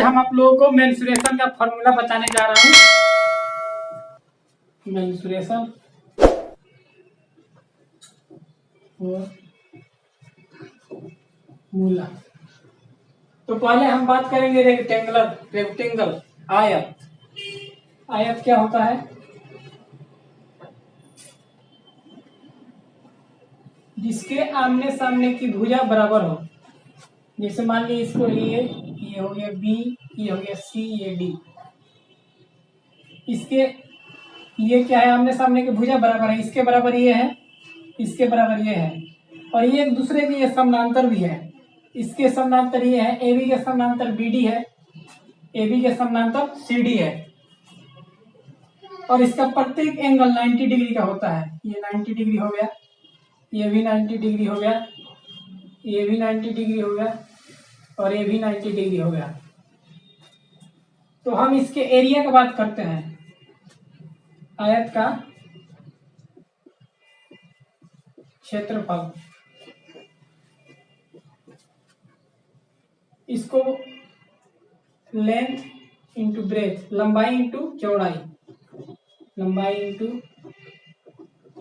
हम आप लोगों को मेंसुरेशन का फॉर्मूला बताने जा रहा हूँ। Mensuration formula. तो पहले हम बात करेंगे रेक्टेंगल आयत। आयत क्या होता है? जिसके आमने सामने की भुजा बराबर हो। जैसे मान लीजिए इसको ये हो गया बी, ये हो गया सी, ये डी। इसके ये क्या है? आमने सामने की भुजा बराबर है। इसके बराबर ये है, इसके बराबर ये है, और ये एक दूसरे के ये समानांतर भी है। इसके समानांतर ये है, ए बी के समानांतर बी डी है, ए बी के समानांतर सी डी है, और इसका प्रत्येक एंगल 90 डिग्री का होता है। ये 90 डिग्री हो गया, ये भी 90 डिग्री हो गया, ये भी 90 डिग्री हो गया, और ये भी 90 डिग्री हो गया। तो हम इसके एरिया की बात करते हैं। आयत का क्षेत्रफल, इसको लेंथ इंटू ब्रेथ, लंबाई इंटू चौड़ाई, लंबाई इंटू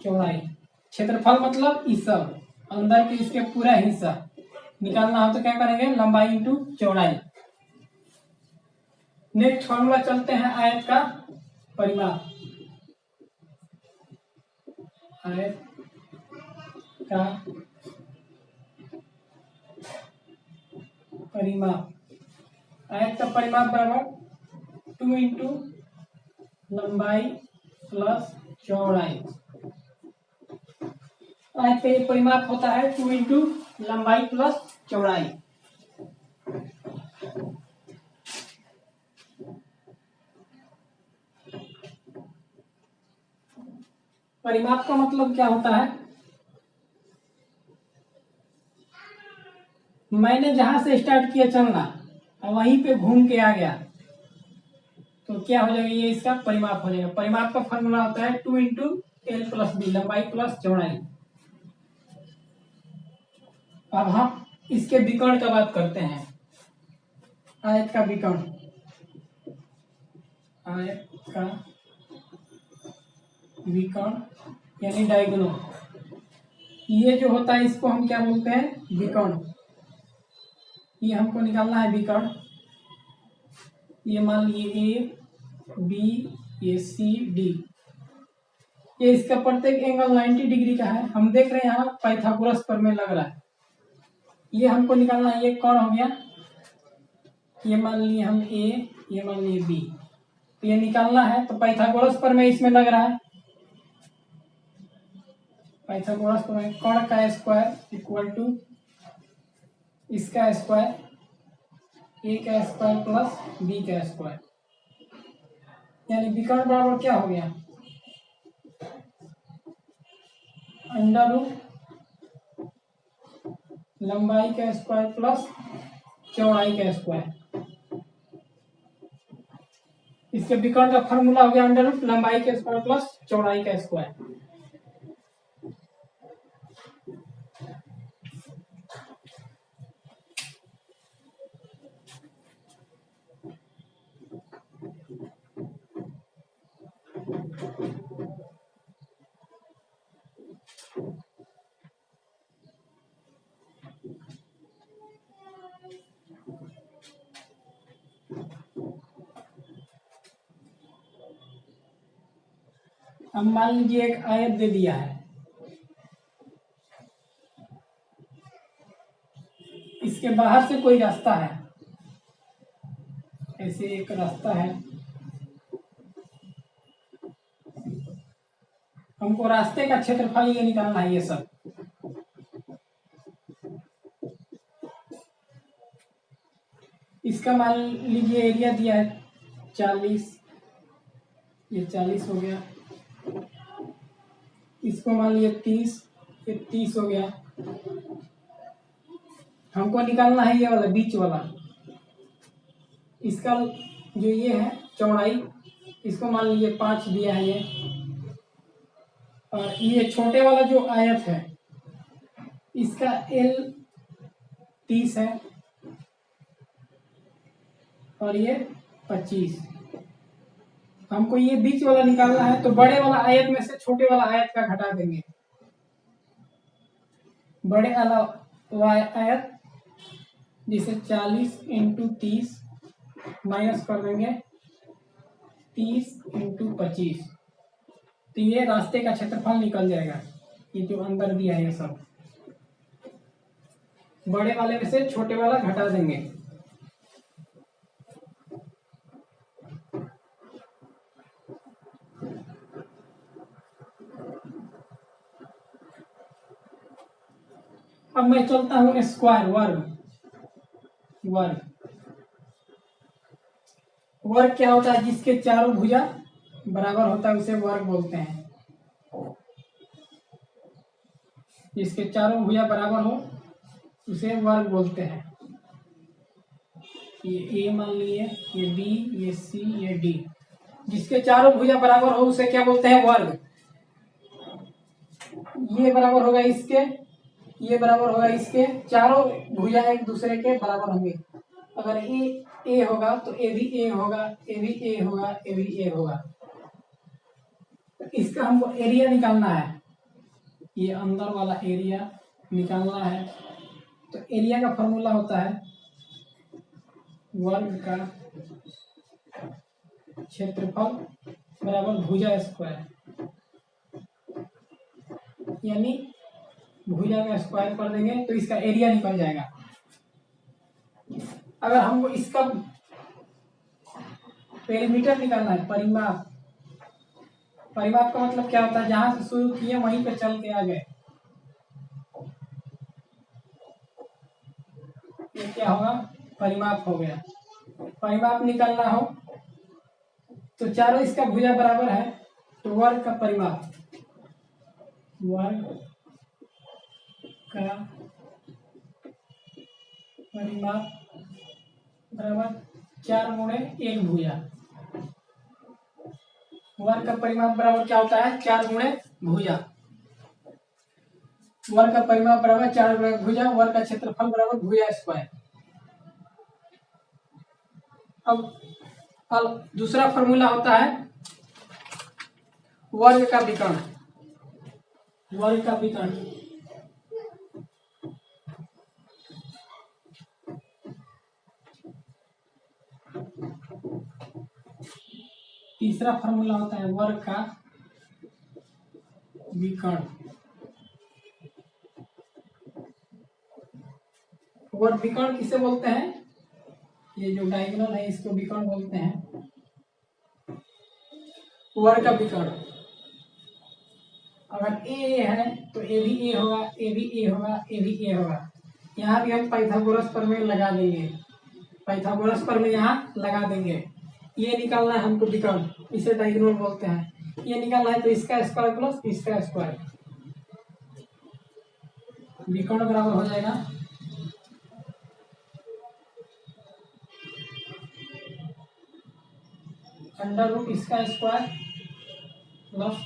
चौड़ाई। क्षेत्रफल मतलब इस सब अंदर के इसके पूरा हिस्सा निकालना हो तो क्या करेंगे? लंबाई इंटू चौड़ाई। नेक्स्ट फॉर्मूला चलते हैं आयत का परिमाप। आयत का परिमाप, आयत का परिमाप बराबर 2 इंटू लंबाई प्लस चौड़ाई। आयत का ये परिमाप होता है 2 इंटू लंबाई प्लस चौड़ाई। परिमाप का मतलब क्या होता है? मैंने जहां से स्टार्ट किया चलना और वहीं पे घूम के आ गया तो क्या हो जाएगा? ये इसका परिमाप हो जाएगा। परिमाप का फॉर्मूला होता है 2 इंटू एल प्लस बी, लंबाई प्लस चौड़ाई। अब हम इसके विकर्ण का बात करते हैं। आयत का विकर्ण, आयत का विकर्ण यानी डायगोनल, ये जो होता है इसको हम क्या बोलते हैं? विकर्ण। ये हमको निकालना है विकर्ण। ये मान लीजिए ए बी, ये सी डी, ये इसका प्रत्येक एंगल 90 डिग्री का है। हम देख रहे हैं यहाँ पाइथागोरस प्रमेय लग रहा है। ये हमको निकालना है। ये कौन हो गया? ये मान लिए हम ए, ये मान लिए बी, तो ये निकालना है। तो पाइथागोरस प्रमेय इसमें लग रहा है। पाइथागोरस प्रमेय, कर्ण का स्क्वायर इक्वल टू इसका स्क्वायर, ए का स्क्वायर प्लस बी का स्क्वायर, यानी विकर्ण बराबर क्या हो गया? अंडर रूट लंबाई का स्क्वायर प्लस चौड़ाई का स्क्वायर। इसके विकर्ण का फॉर्मूला हो गया अंडर रूट लंबाई का स्क्वायर प्लस चौड़ाई का स्क्वायर। अब मान लीजिए एक आयत दे दिया है, इसके बाहर से कोई रास्ता है, ऐसे एक रास्ता है। हमको रास्ते का क्षेत्रफल ये निकालना है। ये सब इसका मान लीजिए एरिया दिया है 40, ये 40 हो गया। इसको मान लीजिए 30, ये 30 हो गया। हमको निकालना है ये वाला बीच वाला, इसका जो ये है चौड़ाई, इसको मान लीजिए 5 दिया है ये। और ये छोटे वाला जो आयत है इसका एल 30 है, और ये 25। हमको ये बीच वाला निकालना है, तो बड़े वाला आयत में से छोटे वाला आयत का घटा देंगे। बड़े वाला आयत जिसे 40 इंटू 30 माइनस कर देंगे 30 इंटू 25, तो ये रास्ते का क्षेत्रफल निकल जाएगा। ये जो अंदर दिया है ये सब बड़े वाले में से छोटे वाला घटा देंगे। अब मैं चलता हूं स्क्वायर वर्ग। वर्ग क्या होता है? जिसके चारों भुजा बराबर होता है उसे वर्ग बोलते हैं। जिसके चारों भुजा बराबर हो उसे वर्ग बोलते हैं। ये ए मान लिए, ये बी, ये सी, ये डी। जिसके चारों भुजा बराबर हो उसे क्या बोलते हैं? वर्ग। ये बराबर होगा इसके, ये बराबर होगा इसके, चारों भुजा एक दूसरे के बराबर होंगे। अगर ए होगा तो ए भी ए होगा, ए भी ए होगा, ए भी ए होगा। तो इसका हमको एरिया निकालना है, ये अंदर वाला एरिया निकालना है। तो एरिया का फॉर्मूला होता है वर्ग का क्षेत्रफल बराबर भुजा स्क्वायर, यानी भुजा का स्क्वायर कर देंगे तो इसका एरिया निकल जाएगा। अगर हमको इसका पेरीमीटर निकालना है, परिमाप का मतलब क्या होता है? जहां से शुरू किए वहीं पे चल के आ गए, ये क्या होगा? परिमाप हो गया। परिमाप निकालना हो तो चारों इसका भुजा बराबर है, तो वर्ग का परिमाप, वर्ग का परिमाप बराबर 4 गुणे 1 भुजा। वर्ग का परिमाप बराबर क्या होता है? 4 गुणे भुजा। वर्ग का परिमाप बराबर 4 गुणे भुजा। वर्ग का क्षेत्रफल बराबर भुजा स्क्वायर। अब दूसरा फॉर्मूला होता है वर्ग का विकर्ण। वर्ग का विकर्ण तीसरा फॉर्मूला होता है वर्ग का विकर्ण। वर्ग विकर्ण किसे बोलते हैं? ये जो डायगोनल है इसको विकर्ण बोलते हैं। वर्ग का विकर्ण, अगर ए है तो ए भी ए होगा, ए भी ए होगा, ए भी ए होगा। यहाँ भी हम पाइथागोरस प्रमेय लगा देंगे, पाइथागोरस प्रमेय यहाँ लगा देंगे। ये निकालना है हमको विकर्ण, इसे डायगोनल बोलते हैं। ये निकालना है तो इसका स्क्वायर प्लस इसका स्क्वायर, विकर्ण बराबर हो जाएगा अंडर रूट इसका स्क्वायर प्लस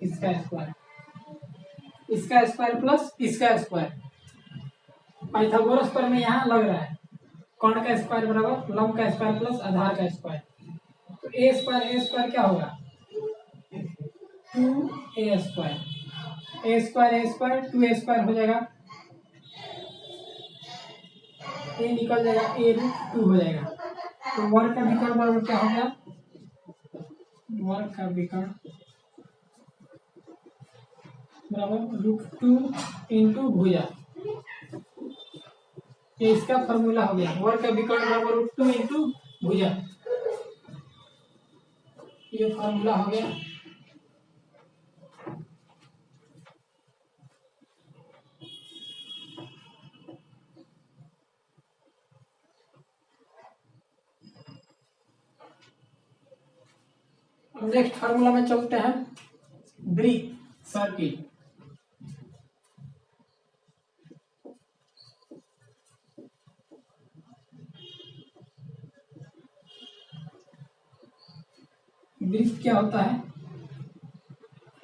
इसका स्क्वायर, इसका स्क्वायर प्लस इसका स्क्वायर। पाइथागोरस प्रमेय यहाँ लग रहा है, कर्ण का स्क्वायर बराबर लंब का स्क्वायर प्लस आधार का स्क्वायर। तो ए स्क्वायर क्या होगा? 2a स्क्वायर, ए स्क्वायर 2a स्क्वायर हो जाएगा, ए निकल जाएगा, ए रूट 2 हो जाएगा। तो वर्ग का विकर्ण बराबर क्या हो गया? वर्ग का विकर्ण बराबर √2 इंटू भुजा। ये इसका फॉर्मूला हो गया, वर्ग का विकर्ण बराबर √2 इंटू भुजा। ये फॉर्मूला हो गया। नेक्स्ट फार्मूला में चलते हैं, ब्रिक सर्किल। ब्रिक क्या होता है?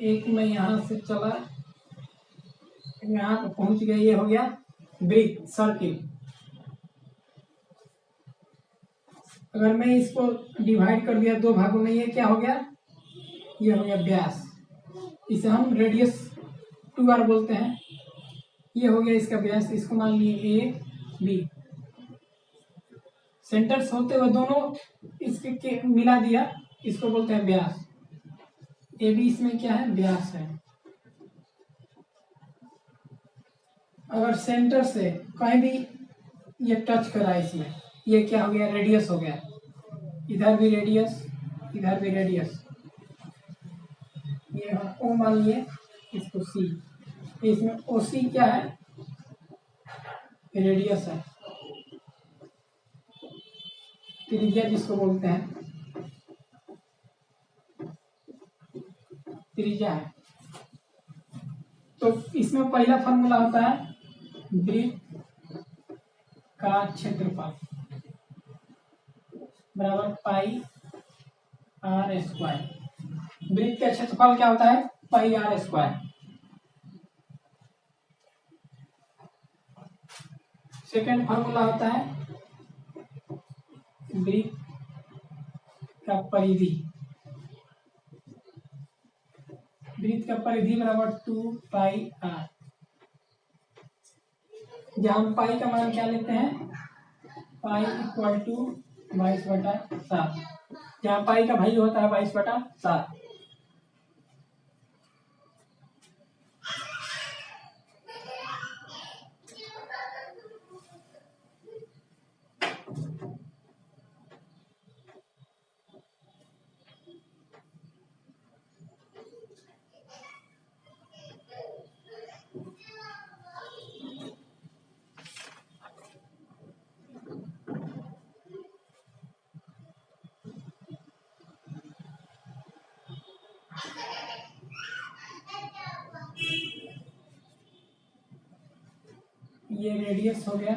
एक में यहां से चला, यहाँ पे पहुंच गया, ये हो गया ब्रिक सर्किल। अगर मैं इसको डिवाइड कर दिया दो भागों में, ये क्या हो गया, ये हो गया व्यास। इसे हम रेडियस 2r बोलते हैं। ये हो गया इसका व्यास, इसको मान लिए ए बी। सेंटर्स होते हुए दोनों इसके मिला दिया, इसको बोलते हैं व्यास। ए बी इसमें क्या है, व्यास है। अगर सेंटर से कहीं भी ये टच करा इसमें, ये क्या हो गया, रेडियस हो गया। इधर भी रेडियस, इधर भी रेडियस। ये ओ मान लिए, इसको सी। इसमें ओ सी क्या है, रेडियस है, त्रिज्या जिसको बोलते हैं, त्रिज्या है। तो इसमें पहला फॉर्मूला होता है वृत्त का क्षेत्रफल बराबर पाई आर स्क्वायर। वृत्त का क्षेत्रफल क्या होता है, पाई आर स्क्वायर। सेकेंड फॉर्मूला होता है वृत्त का परिधि। वृत्त का परिधि बराबर 2 पाई आर। जहां हम पाई का मान क्या लेते हैं, पाई इक्वल टू 22/7। जहां पाई का वैल्यू होता है 22/7। ये रेडियस हो गया।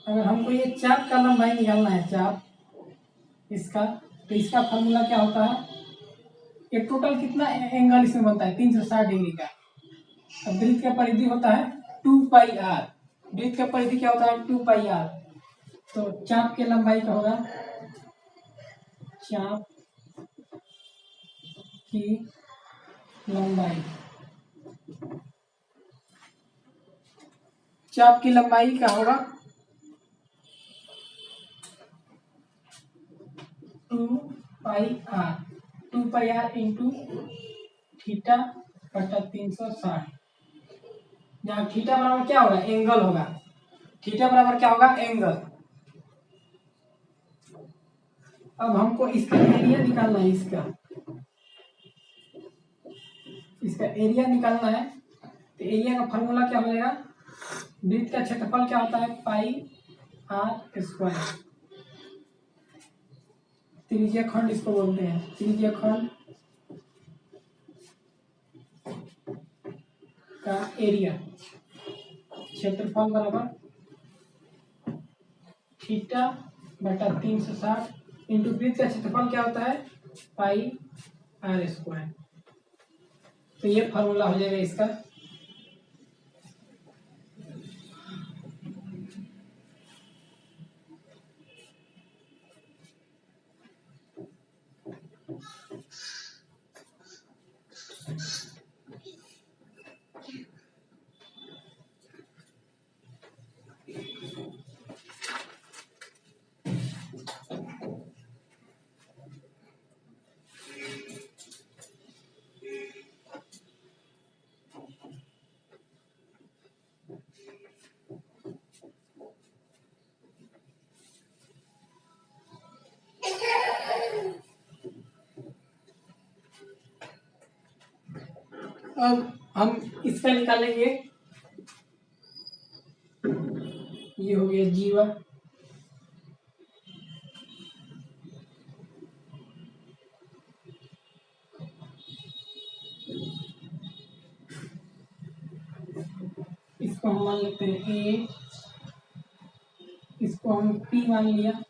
अगर हमको ये चाप का लंबाई निकालना है, चाप इसका, तो इसका फॉर्मूला क्या होता है, ये टोटल कितना एंगल इसमें बनता है, 360 डिग्री का। अब वृत्त का परिधि होता है 2 पाई आर। वृत्त का परिधि क्या होता है, 2 पाई आर। तो चाप के लंबाई का होगा, चाप की लंबाई, चाप की लंबाई क्या होगा, 2 pi r. 2 pi r into theta बटा 360। जहाँ थीटा बराबर क्या होगा, एंगल होगा। थीटा बराबर क्या होगा, एंगल। अब हमको इसका एरिया निकालना है, इसका एरिया निकालना है। तो एरिया का फॉर्मूला क्या हो जाएगा, वृत्त का क्षेत्रफल क्या होता है, पाई आर स्क्वायर। त्रिज्या खंड इसको बोलते हैं, त्रिज्या खंड का एरिया, क्षेत्रफल बराबर थीटा बटा 360 इंटू वृत्त का क्षेत्रफल क्या होता है, पाई आर स्क्वायर। तो ये फॉर्मूला हो जाएगा इसका। अब हम इसका निकालेंगे, ये हो गया जीवा। इसको हम मान लेते हैं ए, इसको हम पी मान लिया,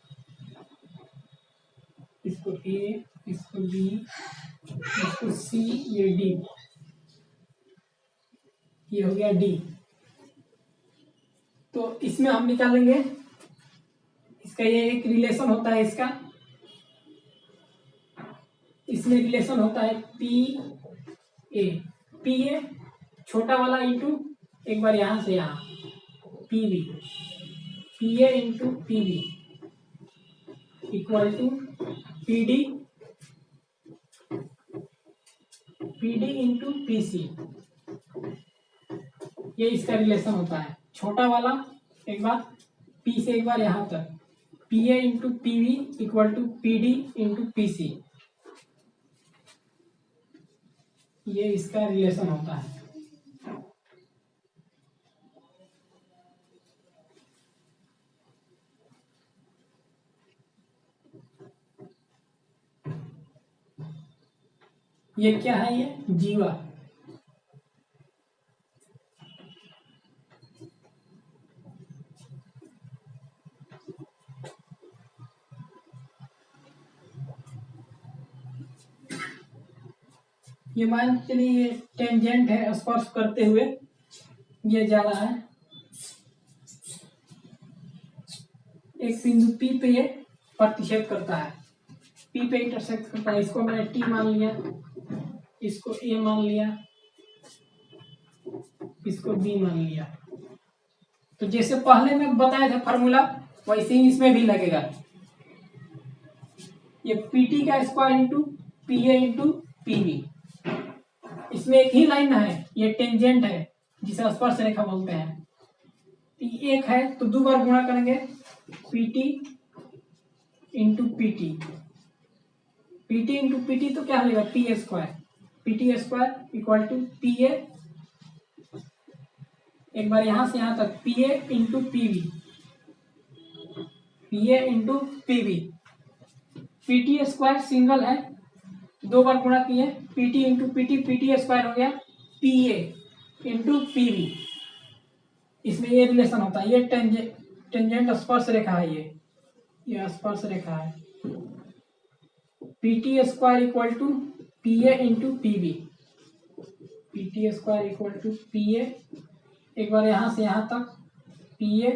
इसको ए, इसको बी, इसको सी, ये डी, ये हो गया डी। तो इसमें हम निकालेंगे इसका, ये एक रिलेशन होता है इसका, इसमें रिलेशन होता है पी ए छोटा वाला इंटू एक बार यहां से यहां P A into P B equal to P D into P C. ये इसका रिलेशन होता है छोटा वाला, एक बार पी से एक बार यहां तक P A into P V equal to P D into P C. ये इसका रिलेशन होता है। ये क्या है? ये जीवा। ये मान चलिए ये टेंजेंट है, स्पर्श करते हुए ये जा रहा है एक बिंदु पी पे, ये प्रतिच्छेद करता है, पी पे इंटरसेक्ट करता है। इसको मैंने टी मान लिया, इसको ए मान लिया, इसको बी मान लिया। तो जैसे पहले में बताया था फार्मूला, वैसे ही इसमें भी लगेगा। ये पी टी का square into P A into P B. इसमें एक ही लाइन है, ये टेंजेंट है जिसे स्पर्श रेखा बोलते हैं। एक है तो दो बार गुणा करेंगे, P T into P T, P T into P T तो क्या मिलेगा? P A square, P T square equal to P A एक बार यहां से यहां तक P A into P V, P A into P V. P T square single है, दो बार गुणा किए, P T into P T square हो गया P A into P V. इसमें ये रिलेशन होता है, ये टेंजेंट स्पर्श रेखा है, ये स्पर्श रेखा है। P T square equal to P A into P B, P T square equal to P A एक बार यहां से यहां तक पी ए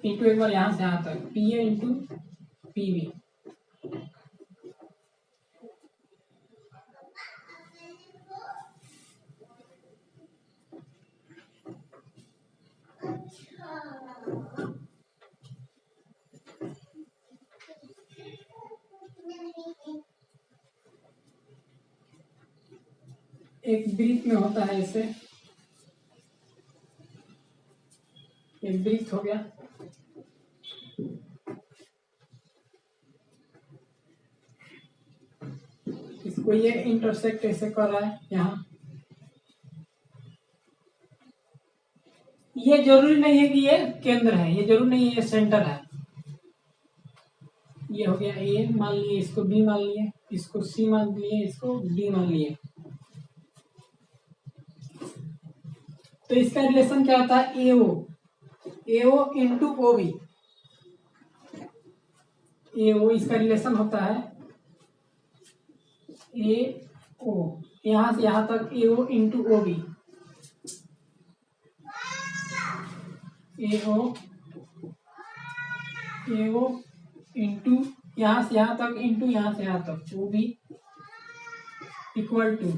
इंटू एक बार यहां से यहां तक P A into P B. एक वृत्त में होता है ऐसे, एक वृत्त हो गया, इसको ये इंटरसेक्ट ऐसे कर रहा है यहाँ। ये जरूरी नहीं है कि ये केंद्र है, ये जरूरी नहीं है ये सेंटर है। ये हो गया ए मान लिए, इसको बी मान लिए, इसको सी मान लिए, इसको डी मान लिए। तो इसका रिलेशन क्या होता है? एओ इंटू ओ बी। एओ इसका रिलेशन होता है ए ओ, यहां से यहां तक A O into O B, A O A O into यहां से यहां तक इंटू यहां से यहां तक O B equal to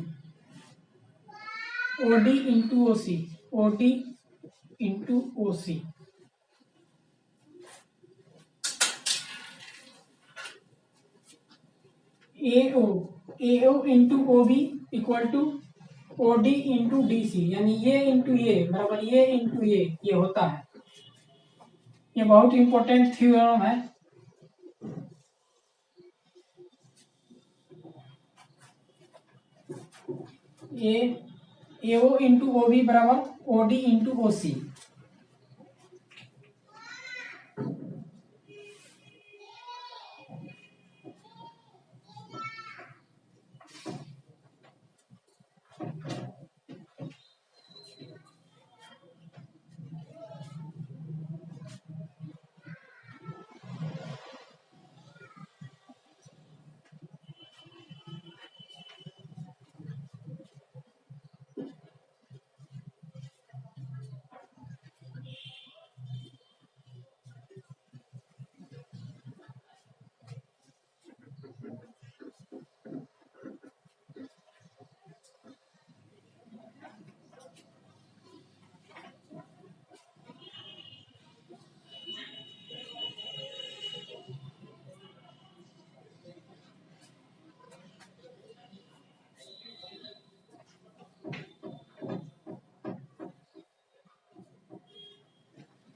O D into O C, O D into O C. A O into O B equal to O D into D C, यानी ये इंटू ये बराबर ये इंटू ये होता है। ये बहुत इंपॉर्टेंट थ्योरम है। एओ इंटू ओ बी बराबर ओ डी इंटू ओ सी।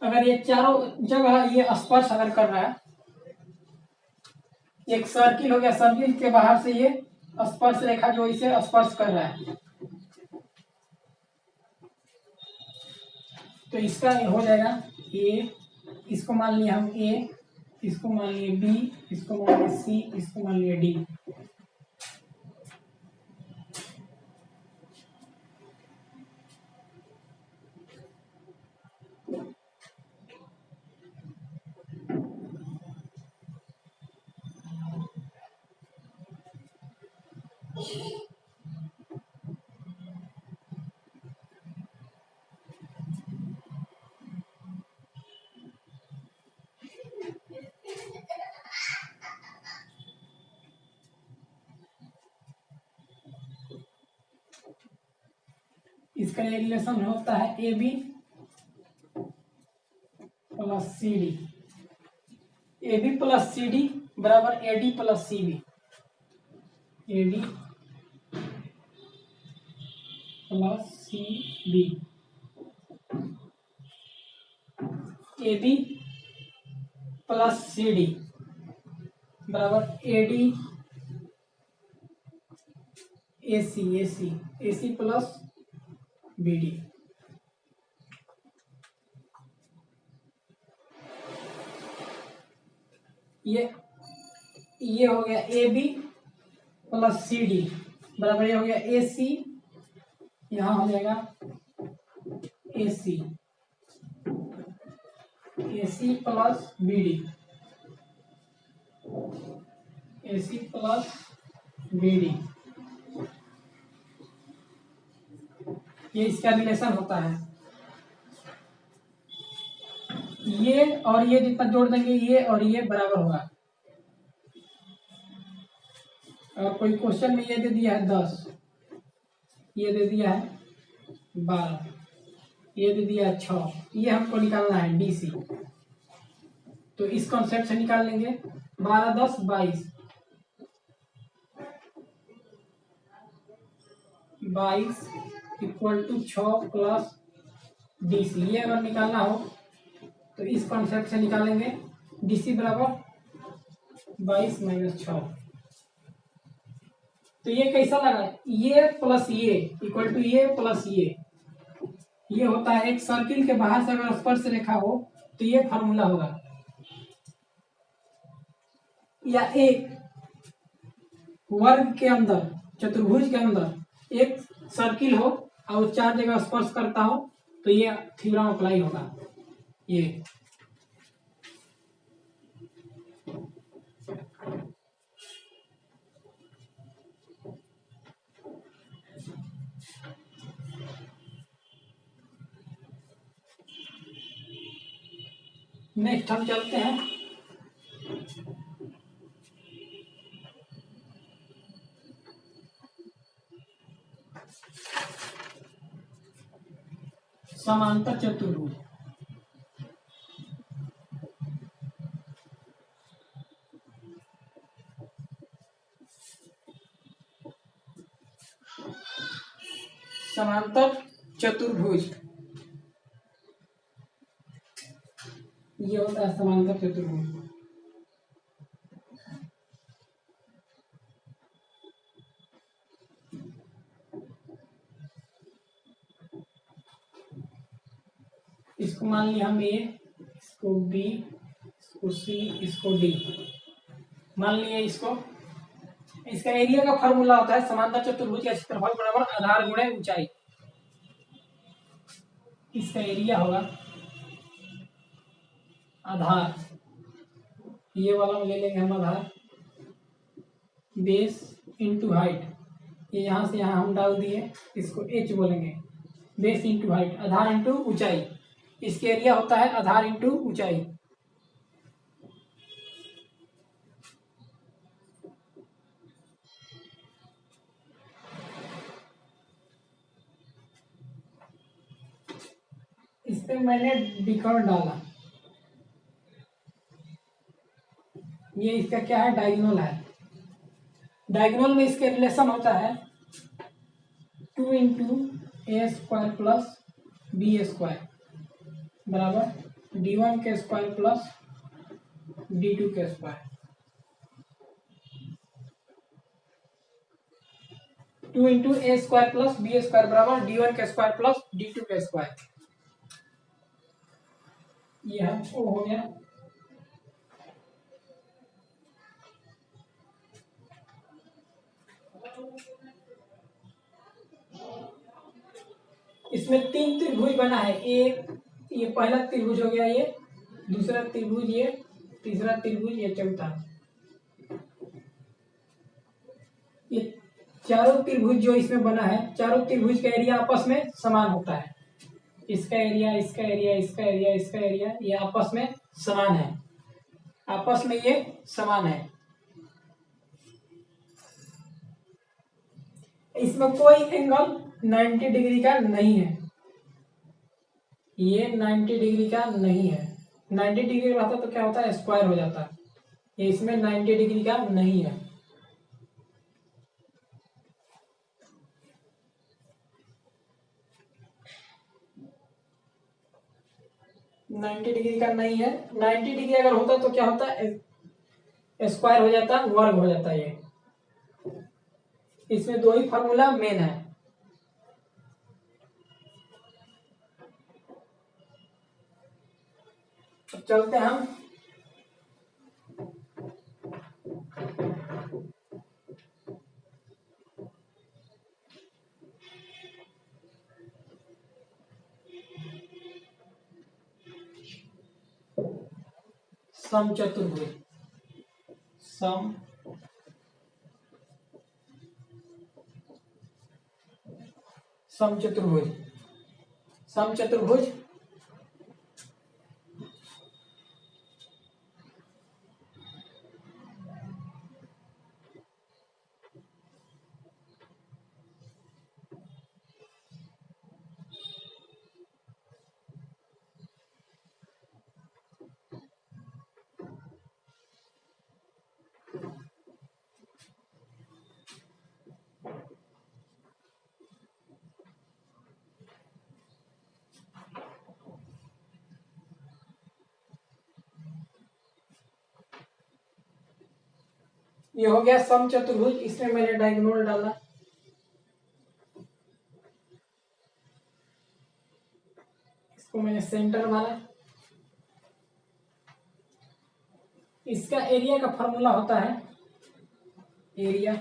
अगर ये चारों जगह ये स्पर्श अगर कर रहा है, एक सर्किल हो गया, सर्किल के बाहर से ये स्पर्श रेखा जो इसे स्पर्श कर रहा है, तो इसका हो जाएगा ए, इसको मान लिया हम ए, इसको मान लिए बी, इसको मान लिए सी, इसको मान लिए डी। इसका ये रिलेशन होता है A B plus C D, A B plus C D बराबर A D plus C B, A D plus C B, A B plus C D बराबर A D A C plus B D. ये हो गया A B plus C D बराबर ये हो गया A C, यहाँ हो जाएगा A C plus B D, A C plus B D. ये इसका रिलेशन होता है। ये और ये जितना जोड़ देंगे ये और ये बराबर होगा। और कोई क्वेश्चन में ये दे दिया है 10, ये दे दिया है 12, ये दे दिया है 6, ये हमको निकालना है डीसी। तो इस कॉन्सेप्ट से निकाल लेंगे 12 10 22, 22 इक्वल टू 6 प्लस डीसी। ये अगर निकालना हो तो इस कॉन्सेप्ट से निकालेंगे, डीसी बराबर 22 माइनस 6। तो ये कैसा लगा, ये प्लस ये इक्वल टू ये प्लस ये होता है। एक सर्किल के बाहर से अगर स्पर्श रेखा हो तो ये फार्मूला होगा, या एक वर्ग के अंदर, चतुर्भुज के अंदर एक सर्किल हो और 4 जगह स्पर्श करता हो तो ये थ्योरम अप्लाई होगा। ये नेक्स्ट हम चलते हैं समांतर चतुर्भुज। समांतर चतुर्भुज ये होता है समांतर चतुर्भुज। इसको मान लिया हम ए, इसको बी, इसको सी, इसको डी मान लिया। इसका एरिया का फॉर्मूला होता है समांतर चतुर्भुज का क्षेत्रफल बराबर आधार गुणे ऊंचाई। इसका एरिया होगा आधार, ये वाला ले लेंगे हम आधार, बेस इंटू हाइट, ये यहाँ से यहाँ हम डाल दिए, इसको एच बोलेंगे। बेस इंटू हाइट, आधार इंटू ऊंचाई। इसके एरिया होता है आधार इंटू ऊंचाई। इस पे मैंने डिकॉर्ड डाला, ये इसका क्या है, डायगोनल है। डायगोनल में इसके रिलेशन होता है 2 × a² प्लस b² बराबर d1 के स्क्वायर प्लस d2 के स्क्वायर, 2 इंटू ए स्क्वायर प्लस बी स्क्वायर बराबर d1 के स्क्वायर प्लस d2 के स्क्वायर। ये है वो हो गया। इसमें 3 त्रिभुज बना है, एक ये पहला त्रिभुज हो गया, ये दूसरा त्रिभुज, ये तीसरा त्रिभुज, ये चौथा। ये चारों त्रिभुज जो इसमें बना है, चारों त्रिभुज का एरिया आपस में समान होता है। इसका एरिया, इसका एरिया, इसका एरिया, इसका एरिया, ये आपस में समान है, आपस में ये समान है। इसमें कोई एंगल 90 डिग्री का नहीं है, ये 90 डिग्री का नहीं है। 90 डिग्री रहता तो क्या होता है, स्क्वायर हो जाता। ये इसमें 90 डिग्री का नहीं है। नाइन्टी डिग्री का नहीं है। 90 डिग्री अगर होता तो क्या होता, स्क्वायर हो जाता, वर्ग हो जाता। ये इसमें दो ही फार्मूला मेन है। चलते हैं हम समचतुर्भुज। समचतुर्भुज समचतुर्भुज ये हो गया समचतुर्भुज। इसमें मैंने डायगोनल डाला, इसको मैंने सेंटर माना। इसका एरिया का फॉर्मूला होता है, एरिया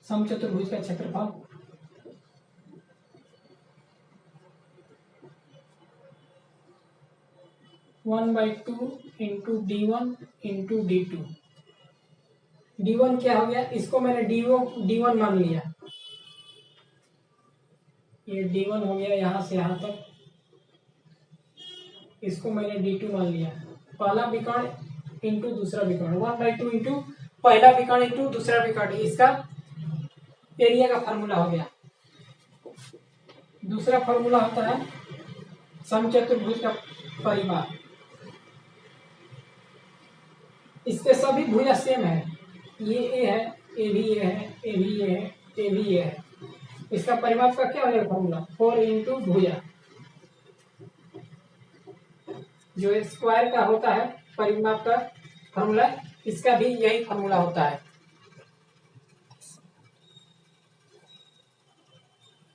समचतुर्भुज का क्षेत्रफल, one by two into d1 into d2। d1 क्या हो गया, इसको मैंने d1 मान लिया। ये d1 हो गया यहाँ से यहाँ तक, इसको मैंने d2 मान लिया। पहला विकर्ण इंटू दूसरा विकर्ण, 1/2 इंटू पहला विकर्ण इंटू दूसरा विकर्ण, इसका एरिया का फॉर्मूला हो गया। दूसरा फॉर्मूला होता है समचतुर्भुज का परिमाप। इसके सभी भुजा सेम है, ये ए है, ए भी ए है, ए भी ए है, ए भी ए है। इसका परिमाप का क्या हो जाएगा फॉर्मूला, 4 इंटू भुजा। जो स्क्वायर का होता है परिमाप का फॉर्मूला, इसका भी यही फॉर्मूला होता है।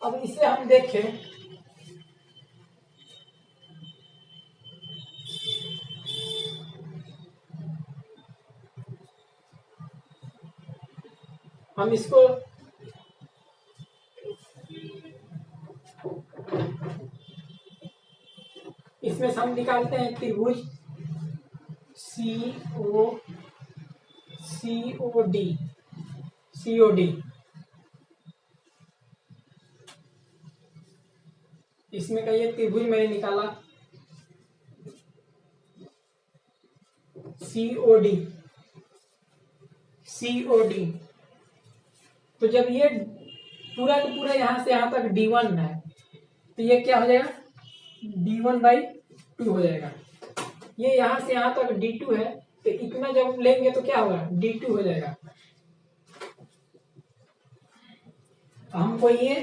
अब इसे हम देखें, हम इसको इसमें से हम निकालते हैं त्रिभुज COD। इसमें का ये त्रिभुज मैंने निकाला COD। तो जब ये पूरा का पूरा यहाँ से यहाँ तक D1 है, तो ये क्या हो जाएगा, D1/2 हो जाएगा। ये यहाँ से यहाँ तक D2 है, तो इतना जब लेंगे तो क्या होगा, D2 हो जाएगा। हमको ये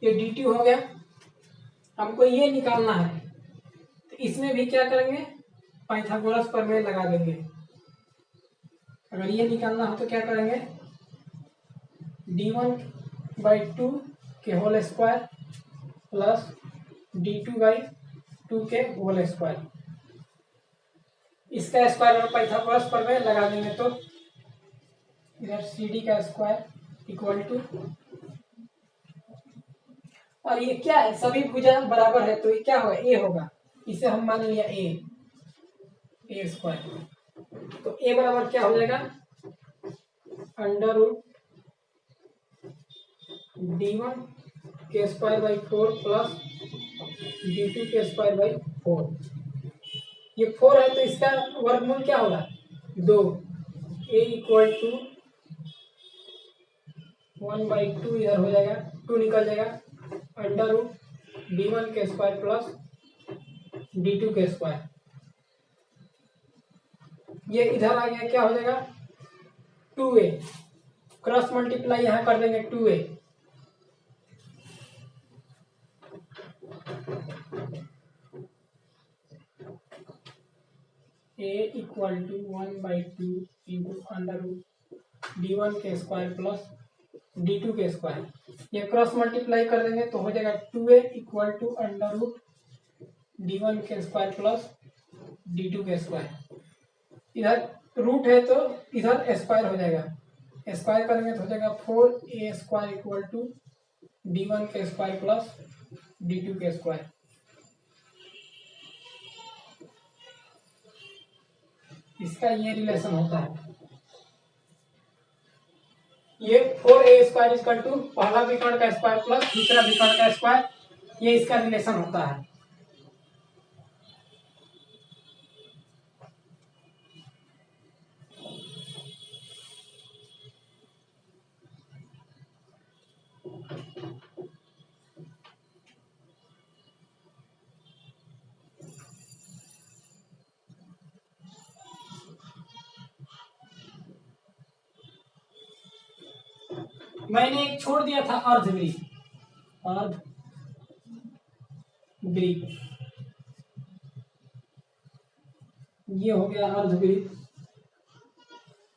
D2 हो गया, हमको ये निकालना है। इसमें भी क्या करेंगे, पाइथागोरस प्रमेय लगा देंगे। अगर ये निकालना हो तो क्या करेंगे, d1/2 के होल स्क्वायर प्लस d2/2 के होल स्क्वायर, इसका स्क्वायर और पाइथागोरस प्रमेय लगा देंगे तो इधर CD का स्क्वायर इक्वल टू, और ये क्या है, सभी भुजा बराबर है तो ये क्या होगा, ए होगा। इसे हम मान लिया ए स्क्वायर, तो ए बराबर क्या हो जाएगा, √ d1 के स्क्वायर बाई 4 प्लस d2 के स्क्वायर बाई 4। ये 4 है तो इसका वर्गमूल क्या होगा, 2। ए इक्वल टू 1/2 इधर हो जाएगा, 2 निकल जाएगा, √ d1 के स्क्वायर प्लस d2 के स्क्वायर। ये इधर आ गया, क्या हो जाएगा, 2a, क्रॉस मल्टीप्लाई यहाँ कर देंगे 2a, a equal to 1/2 into √ d1 के स्क्वायर प्लस d2 के स्क्वायर। ये क्रॉस मल्टीप्लाई कर देंगे तो हो जाएगा 2a इक्वल टू √ d1 के स्क्वायर प्लस d2 के स्क्वायर। इधर रूट है तो इधर स्क्वायर हो जाएगा, स्क्वायर करेंगे तो हो जाएगा 4a square equal to d1 के स्क्वायर प्लस d2 के स्क्वायर। इसका ये रिलेशन होता है, ये 4a स्क्वायर इक्वल टू पहला विकर्ण का स्क्वायर प्लस दूसरा विकर्ण का स्क्वायर, ये इसका रिलेशन होता है। मैंने एक छोड़ दिया था अर्धवृत्त, ये हो गया अर्धवृत्त,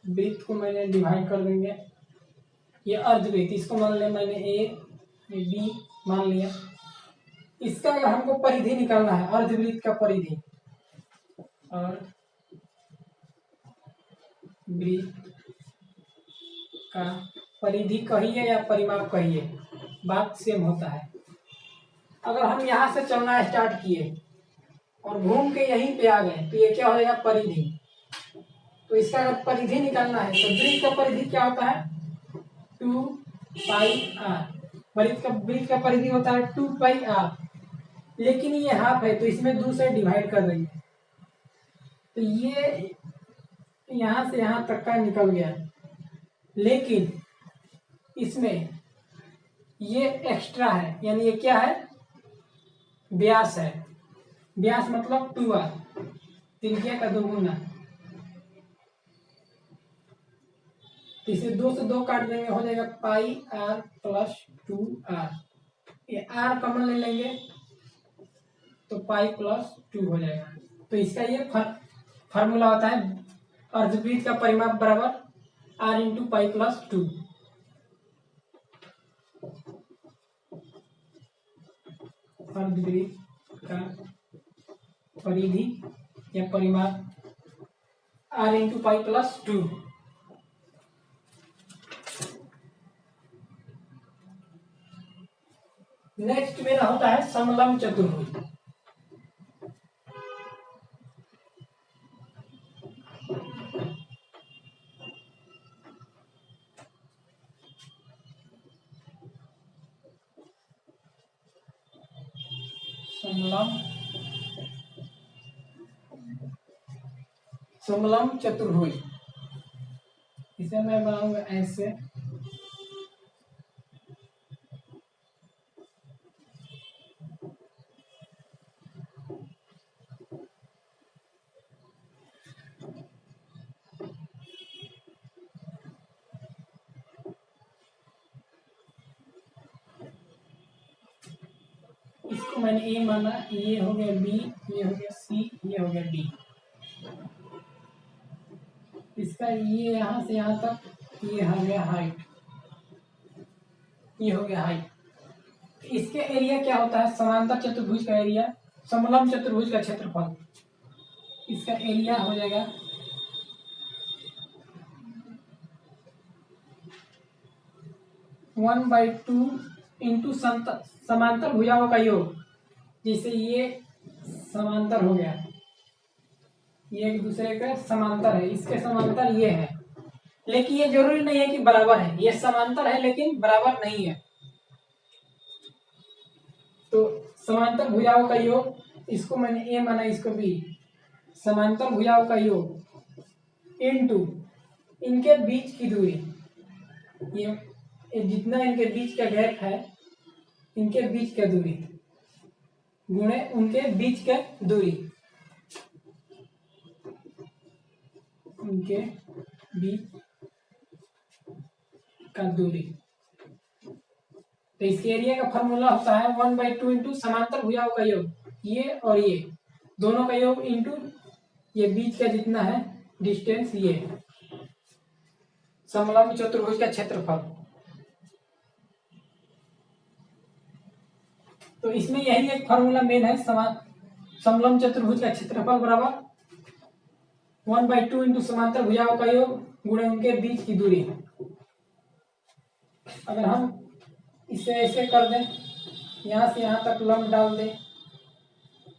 वृत्त को मैंने डिवाइड कर देंगे, ये अर्धवृत्त, इसको मान लिया मैंने ए बी मान लिया। इसका अगर हमको परिधि निकालना है, अर्धवृत्त का परिधि, अर्धवृत्त का परिधि कहिए या परिमाप कहिए, बात सेम होता है। अगर हम यहाँ से चलना स्टार्ट किए और घूम के यहीं पे आ गए तो ये क्या हो जाएगा, परिधि। तो इसका अगर परिधि निकालना है तो वृत्त का परिधि क्या होता है, 2πr। वृत्त का परिधि होता है 2πr, लेकिन ये हाफ है तो इसमें 2 से डिवाइड कर देंगे तो ये यहाँ से यहाँ तक का निकल गया, लेकिन इसमें ये एक्स्ट्रा है, यानी ये क्या है, व्यास है। व्यास मतलब 2r, त्रिज्या का 2 गुना। तो इसे 2 से 2 काट देंगे, हो जाएगा πr प्लस 2r। ये r कॉमन ले लेंगे तो पाई प्लस 2 हो जाएगा। तो इसका ये फार्मूला होता है, अर्धवृत्त का परिमाप बराबर r इंटू पाई प्लस 2। अर्धवृत्त का परिधि या परिमाप r into pi plus 2। Next मेरा होता है समलंब चतुर्भुज। समलंब चतुर्भुज, इसे मैं बनाऊंगा ऐसे, इसको मैंने ए माना, ये हो गया बी, ये हो गया सी, ये हो गया डी। इसका ये यहाँ से यहाँ तक ये हो गया हाइट, ये हो गया हाइट। इसके एरिया क्या होता है? समांतर चतुर्भुज का एरिया, समलंब चतुर्भुज का क्षेत्रफल। इसका एरिया हो जाएगा 1/2 इंटू समांतर भुजाओं का योग। जैसे ये समांतर हो गया, ये एक दूसरे के समांतर है, इसके समांतर ये है, लेकिन ये जरूरी नहीं है कि बराबर है, ये समांतर है लेकिन बराबर नहीं है। तो समांतर भुजाओं का योग, इसको मैंने ए माना, इसको बी। समांतर भुजाओं का योग इनटू इनके बीच की दूरी, ये जितना इनके बीच का गैप है, इनके बीच का दूरी गुणे उनके बीच का दूरी, उनके बीच का दूरी। तो इसके एरिया का फॉर्मूला होता है 1/2 इंटू समांतर भुजाओं का योग, ये और ये दोनों का योग इंटू ये बीच का जितना है डिस्टेंस, ये समलंब चतुर्भुज का क्षेत्रफल। तो इसमें यही एक फॉर्मूला मेन है, समलंब चतुर्भुज का क्षेत्रफल बराबर 1/2 इंटू समांतर भुजाओं का योग गुणे उनके बीच की दूरी। अगर हम इसे ऐसे कर दें, यहाँ से यहाँ तक लंब डाल दें,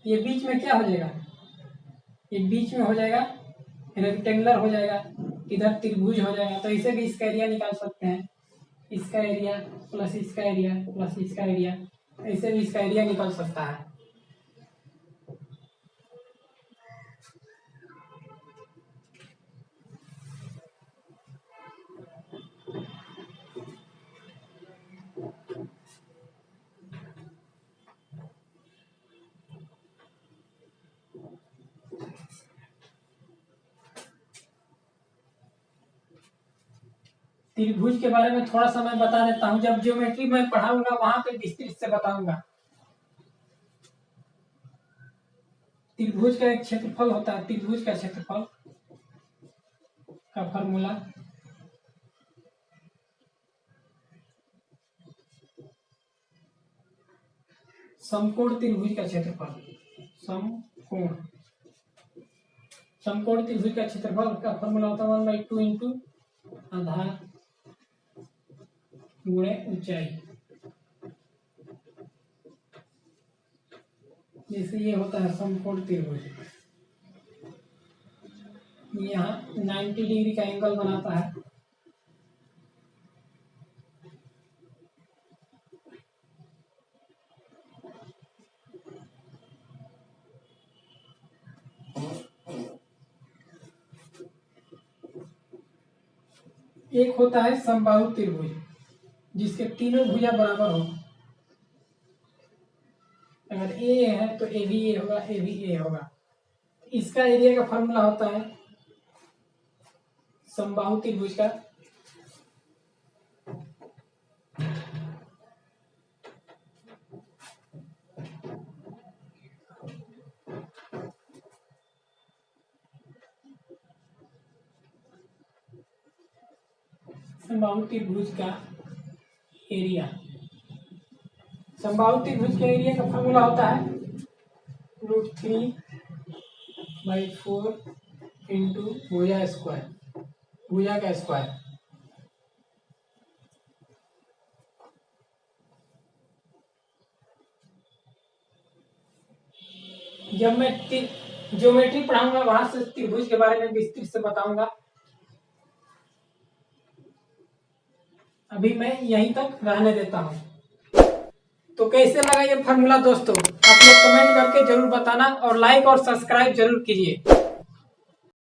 ये बीच में क्या हो जाएगा? ये बीच में हो जाएगा रेक्टेंगुलर हो जाएगा, इधर त्रिभुज हो जाएगा। तो इसे भी इसका एरिया निकाल सकते हैं, इसका एरिया प्लस इसका एरिया प्लस इसका एरिया, ऐसे भी इसका एरिया निकल सकता है। त्रिभुज के बारे में थोड़ा सा मैं बता देता हूं, जब ज्योमेट्री मैं पढ़ाऊंगा वहां पे विस्तृत से बताऊंगा। त्रिभुज का एक क्षेत्रफल होता है, त्रिभुज का क्षेत्रफल का फॉर्मूला समकोण त्रिभुज का क्षेत्रफल, समकोण त्रिभुज का क्षेत्रफल का फॉर्मूला होता है 1/2 इंटू आधार गुणे ऊंचाई। जैसे ये होता है समकोण त्रिभुज, यहाँ 90 डिग्री का एंगल बनाता है। एक होता है समबाहु त्रिभुज, जिसके तीनों भुजा बराबर हो। अगर ए है तो ए भी ए होगा, ए भी ए होगा। इसका एरिया का फॉर्मूला होता है समबाहु त्रिभुज का समबाहु त्रिभुज का एरिया, समबाहु त्रिभुज के एरिया का फॉर्मूला होता है √3/4 इंटू भुजा स्क्वायर, भुजा का स्क्वायर। जब मैं ज्योमेट्री पढ़ाऊंगा वहां से त्रिभुज के बारे में विस्तृत से बताऊंगा। अभी मैं यहीं तक रहने देता हूं। तो कैसे लगा ये फॉर्मूला दोस्तों, आप लोग कमेंट करके जरूर बताना और लाइक और सब्सक्राइब जरूर कीजिए।